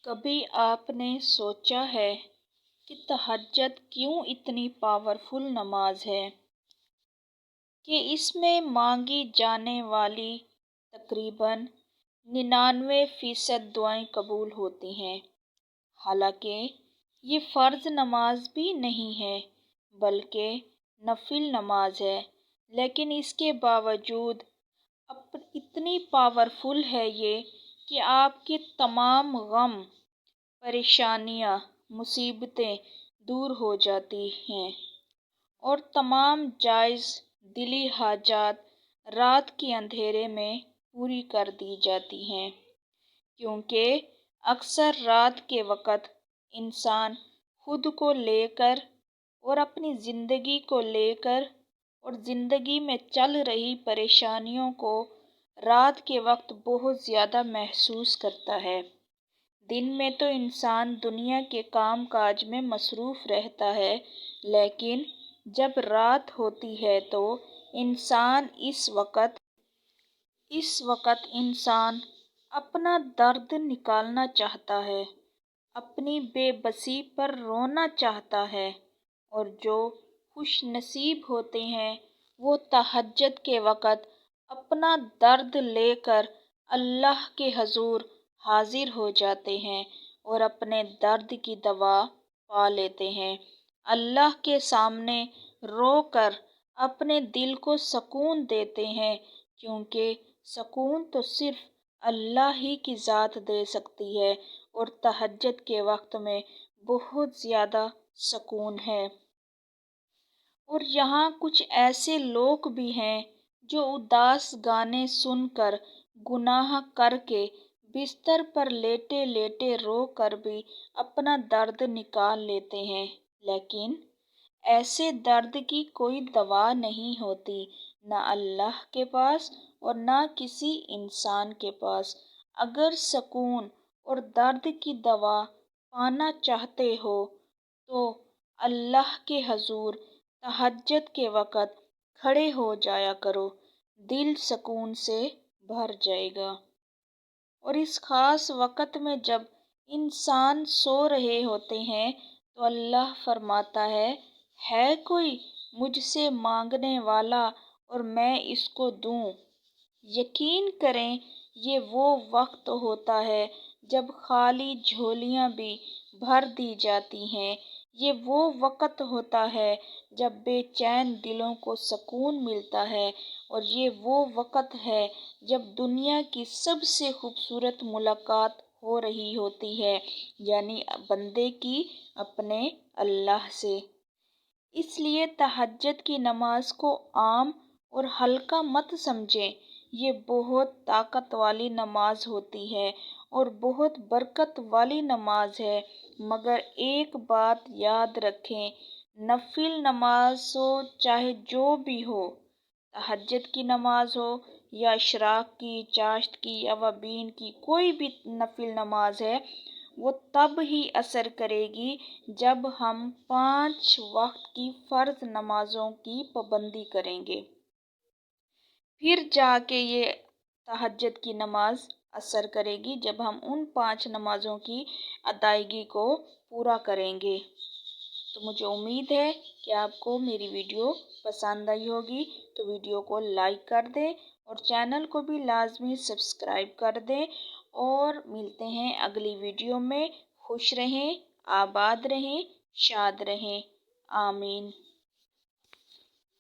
کبھی آپ نے سوچا ہے کہ تہجد کیوں اتنی پاورفل نماز ہے کہ اس میں مانگی جانے والی تقریباً 99% دعائیں قبول ہوتی ہیں؟ حالانکہ یہ فرض نماز بھی نہیں ہے بلکہ نفل نماز ہے، لیکن اس کے باوجود اتنی پاورفل ہے یہ کہ آپ کے تمام غم، پریشانیاں، مصیبتیں دور ہو جاتی ہیں اور تمام جائز دلی حاجات رات کے اندھیرے میں پوری کر دی جاتی ہیں، کیونکہ اکثر رات کے وقت انسان خود کو لے کر اور اپنی زندگی کو لے کر اور زندگی میں چل رہی پریشانیوں کو رات کے وقت بہت زیادہ محسوس کرتا ہے۔ دن میں تو انسان دنیا کے کام کاج میں مصروف رہتا ہے، لیکن جب رات ہوتی ہے تو انسان اس وقت انسان اپنا درد نکالنا چاہتا ہے، اپنی بے بسی پر رونا چاہتا ہے، اور جو خوش نصیب ہوتے ہیں وہ تہجد کے وقت اپنا درد لے کر اللہ کے حضور حاضر ہو جاتے ہیں اور اپنے درد کی دوا پا لیتے ہیں۔ اللہ کے سامنے رو کر اپنے دل کو سکون دیتے ہیں، کیونکہ سکون تو صرف اللہ ہی کی ذات دے سکتی ہے، اور تہجد کے وقت میں بہت زیادہ سکون ہے۔ اور یہاں کچھ ایسے لوگ بھی ہیں جو اداس گانے سن کر، گناہ کر کے بستر پر لیٹے لیٹے رو کر بھی اپنا درد نکال لیتے ہیں، لیکن ایسے درد کی کوئی دوا نہیں ہوتی، نہ اللہ کے پاس اور نہ کسی انسان کے پاس۔ اگر سکون اور درد کی دوا پانا چاہتے ہو تو اللہ کے حضور تہجد کے وقت کھڑے ہو جایا کرو، دل سکون سے بھر جائے گا۔ اور اس خاص وقت میں جب انسان سو رہے ہوتے ہیں تو اللہ فرماتا ہے کوئی مجھ سے مانگنے والا اور میں اس کو دوں؟ یقین کریں یہ وہ وقت ہوتا ہے جب خالی جھولیاں بھی بھر دی جاتی ہیں، یہ وہ وقت ہوتا ہے جب بے چین دلوں کو سکون ملتا ہے، اور یہ وہ وقت ہے جب دنیا کی سب سے خوبصورت ملاقات ہو رہی ہوتی ہے، یعنی بندے کی اپنے اللہ سے۔ اس لیے تہجد کی نماز کو عام اور ہلکا مت سمجھیں، یہ بہت طاقت والی نماز ہوتی ہے اور بہت برکت والی نماز ہے۔ مگر ایک بات یاد رکھیں، نفل نماز ہو چاہے جو بھی ہو، تہجد کی نماز ہو یا اشراق کی، چاشت کی، اوابین کی، کوئی بھی نفل نماز ہے، وہ تب ہی اثر کرے گی جب ہم 5 وقت کی فرض نمازوں کی پابندی کریں گے، پھر جا کے یہ تہجد کی نماز اثر کرے گی جب ہم ان 5 نمازوں کی ادائیگی کو پورا کریں گے۔ تو مجھے امید ہے کہ آپ کو میری ویڈیو پسند آئی ہوگی، تو ویڈیو کو لائک کر دیں اور چینل کو بھی لازمی سبسکرائب کر دیں، اور ملتے ہیں اگلی ویڈیو میں۔ خوش رہیں، آباد رہیں، شاد رہیں، آمین۔